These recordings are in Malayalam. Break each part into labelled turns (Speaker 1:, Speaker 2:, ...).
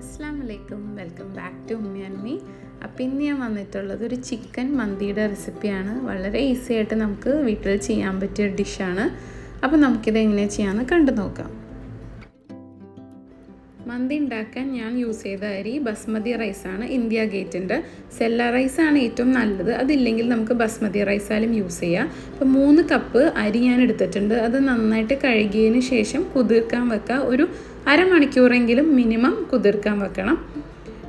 Speaker 1: അസ്സലാമലൈക്കും, വെൽക്കം ബാക്ക് ടു ഉമ്മി ആൻഡ് മീ. അപ്പോൾ ഇന്ന് ഞാൻ വന്നിട്ടുള്ളത് ഒരു ചിക്കൻ മന്തിയുടെ റെസിപ്പിയാണ്. വളരെ ഈസി ആയിട്ട് നമുക്ക് വീട്ടിൽ ചെയ്യാൻ പറ്റിയ ഡിഷാണ്. അപ്പോൾ നമുക്കിത് എങ്ങനെ ചെയ്യാമെന്ന് കണ്ടു നോക്കാം. മന്തി ഉണ്ടാക്കാൻ ഞാൻ യൂസ് ചെയ്ത അരി ബസ്മതി റൈസാണ്. ഇന്ത്യ ഗേറ്റിൻ്റെ സെല്ല റൈസാണ് ഏറ്റവും നല്ലത്. അതില്ലെങ്കിൽ നമുക്ക് ബസ്മതി റൈസാലും യൂസ് ചെയ്യാം. അപ്പോൾ 3 കപ്പ് അരി ഞാൻ എടുത്തിട്ടുണ്ട്. അത് നന്നായിട്ട് കഴുകിയതിന് ശേഷം കുതിർക്കാൻ വെക്കുക. ഒരു അരമണിക്കൂറെങ്കിലും മിനിമം കുതിർക്കാൻ വെക്കണം.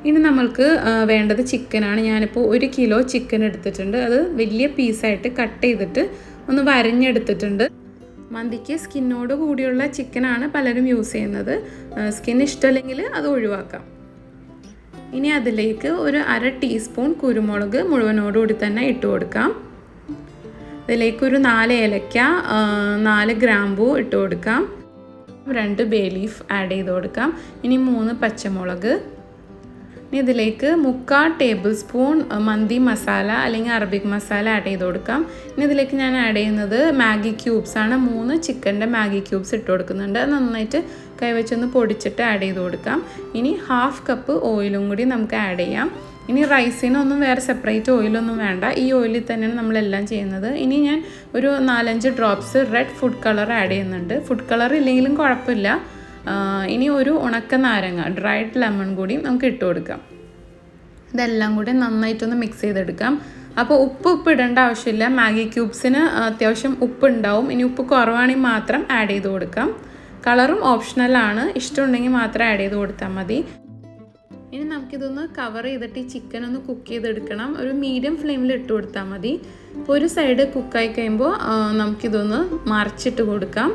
Speaker 1: ഇനി നമ്മൾക്ക് വേണ്ടത് ചിക്കനാണ്. ഞാനിപ്പോൾ 1 കിലോ ചിക്കൻ എടുത്തിട്ടുണ്ട്. അത് വലിയ പീസായിട്ട് കട്ട് ചെയ്തിട്ട് ഒന്ന് വരഞ്ഞെടുത്തിട്ടുണ്ട്. മന്തിക്ക് സ്കിന്നോട് കൂടിയുള്ള ചിക്കനാണ് പലരും യൂസ് ചെയ്യുന്നത്. സ്കിൻ ഇഷ്ടമല്ലെങ്കിൽ അത് ഒഴിവാക്കാം. ഇനി അതിലേക്ക് ഒരു 1/2 ടീസ്പൂൺ കുരുമുളക് മുഴുവനോടുകൂടി തന്നെ ഇട്ട് കൊടുക്കാം. അതിലേക്കൊരു 4 ഏലക്ക, 4 ഗ്രാമ്പൂ ഇട്ട് കൊടുക്കാം. 2 ബേ ലീഫ് ആഡ് ചെയ്ത് കൊടുക്കാം. ഇനി 3 പച്ചമുളക്. ഇനി ഇതിലേക്ക് 3/4 ടേബിൾ സ്പൂൺ മന്തി മസാല അല്ലെങ്കിൽ അറബിക് മസാല ആഡ് ചെയ്ത് കൊടുക്കാം. ഇനി ഇതിലേക്ക് ഞാൻ ആഡ് ചെയ്യുന്നത് മാഗി ക്യൂബ്സ് ആണ്. 3 ചിക്കൻ്റെ മാഗി ക്യൂബ്സ് ഇട്ട് കൊടുക്കുന്നുണ്ട്. അത് നന്നായിട്ട് കൈവച്ചൊന്ന് പൊടിച്ചിട്ട് ആഡ് ചെയ്ത് കൊടുക്കാം. ഇനി 1/2 കപ്പ് ഓയിലും കൂടി നമുക്ക് ആഡ് ചെയ്യാം. ഇനി റൈസിനൊന്നും വേറെ സെപ്പറേറ്റ് ഓയിലൊന്നും വേണ്ട. ഈ ഓയിലിൽ തന്നെയാണ് നമ്മളെല്ലാം ചെയ്യുന്നത്. ഇനി ഞാൻ ഒരു 4-5 drops red food colour add ചെയ്യുന്നുണ്ട്. ഫുഡ് കളർ ഇല്ലെങ്കിലും കുഴപ്പമില്ല. ഇനി ഒരു ഉണക്ക നാരങ്ങ, ഡ്രൈഡ് ലെമൺ കൂടി നമുക്ക് ഇട്ട് കൊടുക്കാം. ഇതെല്ലാം കൂടി നന്നായിട്ടൊന്ന് മിക്സ് ചെയ്തെടുക്കാം. അപ്പോൾ ഉപ്പ് ഇടേണ്ട ആവശ്യമില്ല. മാഗി ക്യൂബ്സിന് അത്യാവശ്യം ഉപ്പ് ഉണ്ടാവും. ഇനി ഉപ്പ് കുറവാണെങ്കിൽ മാത്രം ആഡ് ചെയ്ത് കൊടുക്കാം. കളറും ഓപ്ഷണലാണ്. ഇഷ്ടമുണ്ടെങ്കിൽ മാത്രം ആഡ് ചെയ്ത് കൊടുത്താൽ മതി. ഇനി നമുക്കിതൊന്ന് കവർ ചെയ്തിട്ട് ഈ ചിക്കൻ ഒന്ന് കുക്ക് ചെയ്തെടുക്കണം. ഒരു മീഡിയം ഫ്ലെയിമിൽ ഇട്ട് കൊടുത്താൽ മതി. ഇപ്പോൾ ഒരു സൈഡ് കുക്കായി കഴിയുമ്പോൾ നമുക്കിതൊന്ന് മറിച്ചിട്ട് കൊടുക്കാം.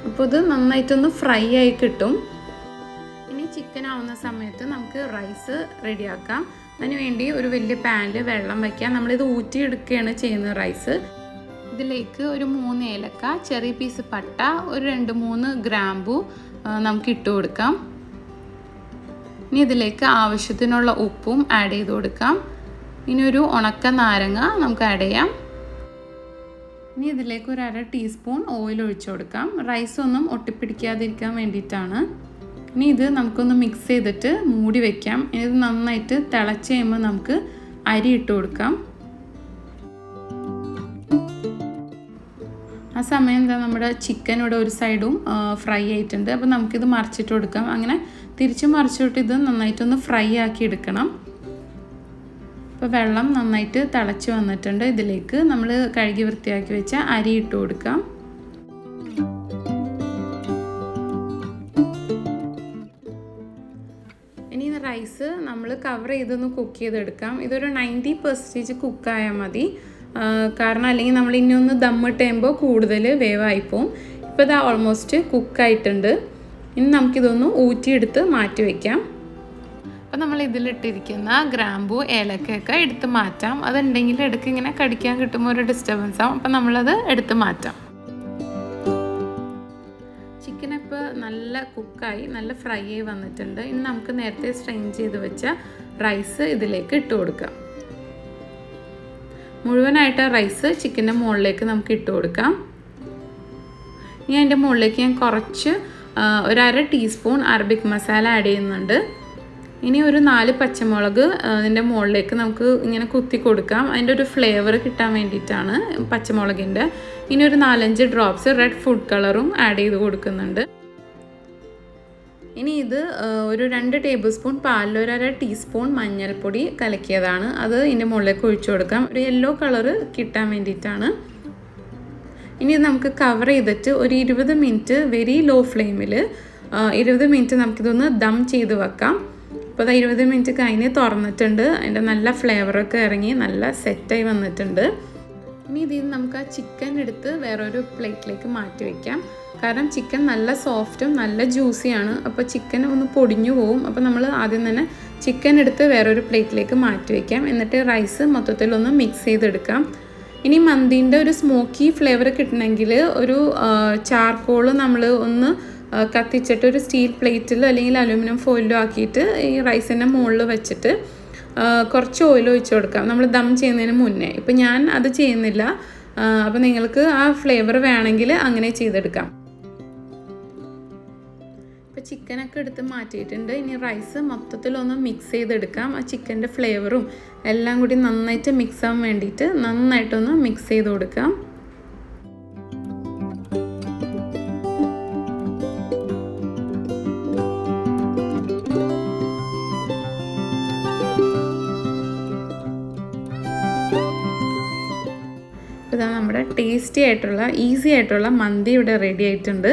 Speaker 1: അപ്പോൾ ഇത് നന്നായിട്ടൊന്ന് ഫ്രൈ ആയി കിട്ടും. ഇനി ചിക്കൻ ആവുന്ന സമയത്ത് നമുക്ക് റൈസ് റെഡിയാക്കാം. അതിനുവേണ്ടി ഒരു വലിയ പാനിൽ വെള്ളം വയ്ക്കാം. നമ്മളിത് ഊറ്റിയെടുക്കുകയാണ് ചെയ്യുന്നത് റൈസ്. ഇതിലേക്ക് ഒരു 3 ഏലക്ക, ചെറിയ പീസ് പട്ട, ഒരു 2-3 ഗ്രാമ്പൂ നമുക്ക് ഇട്ട് കൊടുക്കാം. ഇനി ഇതിലേക്ക് ആവശ്യത്തിനുള്ള ഉപ്പും ആഡ് ചെയ്ത് കൊടുക്കാം. ഇനി ഒരു ഉണക്ക നാരങ്ങ നമുക്ക് ആഡ് ചെയ്യാം. ഇനി ഇതിലേക്ക് ഒരു 1/2 ടീസ്പൂൺ ഓയിൽ ഒഴിച്ചു കൊടുക്കാം. റൈസ് ഒന്നും ഒട്ടിപ്പിടിക്കാതിരിക്കാൻ വേണ്ടിയിട്ടാണ്. ഇനി ഇത് നമുക്കൊന്ന് മിക്സ് ചെയ്തിട്ട് മൂടി വയ്ക്കാം. ഇനി ഇത് നന്നായിട്ട് തിളച്ച് കഴിയുമ്പോൾ നമുക്ക് അരി ഇട്ട് കൊടുക്കാം. ആ സമയം എന്താ നമ്മുടെ ചിക്കൻ ഇവിടെ ഒരു സൈഡും ഫ്രൈ ആയിട്ടുണ്ട്. അപ്പോൾ നമുക്കിത് മറിച്ചിട്ട് കൊടുക്കാം. അങ്ങനെ തിരിച്ച് മറിച്ചിട്ട് ഇത് നന്നായിട്ടൊന്ന് ഫ്രൈ ആക്കി എടുക്കണം. ഇപ്പോൾ വെള്ളം നന്നായിട്ട് തിളച്ച് വന്നിട്ടുണ്ട്. ഇതിലേക്ക് നമ്മൾ കഴുകി വൃത്തിയാക്കി വെച്ച അരി ഇട്ട് കൊടുക്കാം. ഇനി റൈസ് നമ്മൾ കവർ ചെയ്തൊന്ന് കുക്ക് ചെയ്തെടുക്കാം. ഇതൊരു 90% കുക്കായാൽ മതി. കാരണം അല്ലെങ്കിൽ നമ്മൾ ഇനി ഒന്ന് ദമ്മിട്ട് കഴിയുമ്പോൾ കൂടുതൽ വേവായിപ്പോവും. ഇപ്പോൾ ഇത് ഓൾമോസ്റ്റ് കുക്കായിട്ടുണ്ട്. ഇനി നമുക്കിതൊന്ന് ഊറ്റിയെടുത്ത് മാറ്റി വയ്ക്കാം. അപ്പോൾ നമ്മൾ ഇതിലിട്ടിരിക്കുന്ന ഗ്രാമ്പൂ ഏലക്കയൊക്കെ എടുത്ത് മാറ്റാം. അതുണ്ടെങ്കിൽ ഇടയ്ക്ക് ഇങ്ങനെ കടിക്കാൻ കിട്ടുമ്പോൾ ഒരു ഡിസ്റ്റർബൻസ് ആവും. അപ്പോൾ നമ്മളത് എടുത്ത് മാറ്റാം. ചിക്കൻ ഇപ്പോൾ നല്ല കുക്കായി നല്ല ഫ്രൈ ആയി വന്നിട്ടുണ്ട്. ഇനി നമുക്ക് നേരത്തെ സ്ട്രെയിൻ ചെയ്ത് വെച്ച റൈസ് ഇതിലേക്ക് ഇട്ട് കൊടുക്കാം. മുഴുവനായിട്ട് റൈസ് ചിക്കൻ്റെ മുകളിലേക്ക് നമുക്ക് ഇട്ട് കൊടുക്കാം. ഇനി അതിൻ്റെ മുകളിലേക്ക് ഞാൻ കുറച്ച് ഒരു 1/2 ടീസ്പൂൺ അറബിക് മസാല ആഡ് ചെയ്യുന്നുണ്ട്. ഇനി ഒരു 4 പച്ചമുളക് അതിൻ്റെ മുകളിലേക്ക് നമുക്ക് ഇങ്ങനെ കുത്തി കൊടുക്കാം. അതിൻ്റെ ഒരു ഫ്ലേവർ കിട്ടാൻ വേണ്ടിയിട്ടാണ് പച്ചമുളകിൻ്റെ. ഇനി ഒരു 4-5 ഡ്രോപ്സ് റെഡ് ഫുഡ് കളറും ആഡ് ചെയ്ത് കൊടുക്കുന്നുണ്ട്. ഇനി ഇത് ഒരു 2 ടേബിൾ സ്പൂൺ പാലിൽ ഒരു 1/2 ടീസ്പൂൺ മഞ്ഞൾപ്പൊടി കലക്കിയതാണ്. അത് ഇതിൻ്റെ മുകളിലേക്ക് ഒഴിച്ചു കൊടുക്കാം. ഒരു യെല്ലോ കളറ് കിട്ടാൻ വേണ്ടിയിട്ടാണ്. ഇനി നമുക്ക് കവർ ചെയ്തിട്ട് ഒരു 20 മിനിറ്റ് വെരി ലോ ഫ്ലെയിമിൽ 20 മിനിറ്റ് നമുക്കിതൊന്ന് ദം ചെയ്ത് വെക്കാം. ഇപ്പോൾ അത് 20 മിനിറ്റ് കഴിഞ്ഞ് തുറന്നിട്ടുണ്ട്. അതിൻ്റെ നല്ല ഫ്ലേവറൊക്കെ ഇറങ്ങി നല്ല സെറ്റായി വന്നിട്ടുണ്ട്. ഇനി ഇതിൽ നമുക്ക് ആ ചിക്കൻ എടുത്ത് വേറൊരു പ്ലേറ്റിലേക്ക് മാറ്റി വയ്ക്കാം. കാരണം ചിക്കൻ നല്ല സോഫ്റ്റും നല്ല ജ്യൂസിയാണ്. അപ്പോൾ ചിക്കൻ ഒന്ന് പൊടിഞ്ഞു പോവും. അപ്പോൾ നമ്മൾ ആദ്യം തന്നെ ചിക്കൻ എടുത്ത് വേറൊരു പ്ലേറ്റിലേക്ക് മാറ്റി വയ്ക്കാം. എന്നിട്ട് റൈസ് മൊത്തത്തിലൊന്ന് മിക്സ് ചെയ്തെടുക്കാം. ഇനി മന്തീൻ്റെ ഒരു സ്മോക്കി ഫ്ലേവർ കിട്ടണമെങ്കിൽ ഒരു ചാർക്കോൾ നമ്മൾ ഒന്ന് കത്തിച്ചിട്ട് ഒരു സ്റ്റീൽ പ്ലേറ്റിലോ അല്ലെങ്കിൽ അലൂമിനിയം ഫോയിലോ ആക്കിയിട്ട് ഈ റൈസിൻ്റെ മുകളിൽ വെച്ചിട്ട് കുറച്ച് ഓയിൽ ഒഴിച്ച് കൊടുക്കാം നമ്മൾ ദം ചെയ്യുന്നതിന് മുന്നേ. ഇപ്പം ഞാൻ അത് ചെയ്യുന്നില്ല. അപ്പോൾ നിങ്ങൾക്ക് ആ ഫ്ലേവർ വേണമെങ്കിൽ അങ്ങനെ ചെയ്തെടുക്കാം. ഇപ്പോൾ ചിക്കനൊക്കെ എടുത്ത് മാറ്റിയിട്ടുണ്ട്. ഇനി റൈസ് മൊത്തത്തിലൊന്ന് മിക്സ് ചെയ്തെടുക്കാം. ആ ചിക്കൻ്റെ ഫ്ലേവറും എല്ലാം കൂടി നന്നായിട്ട് മിക്സ് ആവാൻ വേണ്ടിയിട്ട് നന്നായിട്ടൊന്ന് മിക്സ് ചെയ്ത് കൊടുക്കാം. ഇതാ നമ്മുടെ ടേസ്റ്റി ആയിട്ടുള്ള ഈസി ആയിട്ടുള്ള മന്തി ഇവിടെ റെഡി ആയിട്ടുണ്ട്.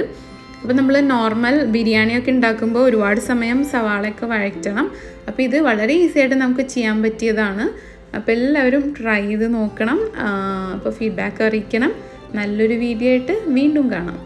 Speaker 1: അപ്പോൾ നമ്മൾ നോർമൽ ബിരിയാണിയൊക്കെ ഉണ്ടാക്കുമ്പോൾ ഒരുപാട് സമയം സവാളയൊക്കെ വഴറ്റണം. അപ്പോൾ ഇത് വളരെ ഈസി ആയിട്ട് നമുക്ക് ചെയ്യാൻ പറ്റിയതാണ്. അപ്പോൾ എല്ലാവരും ട്രൈ ചെയ്ത് നോക്കണം. അപ്പോൾ ഫീഡ്ബാക്ക് അറിയിക്കണം. നല്ലൊരു വീഡിയോ ആയിട്ട് വീണ്ടും കാണാം.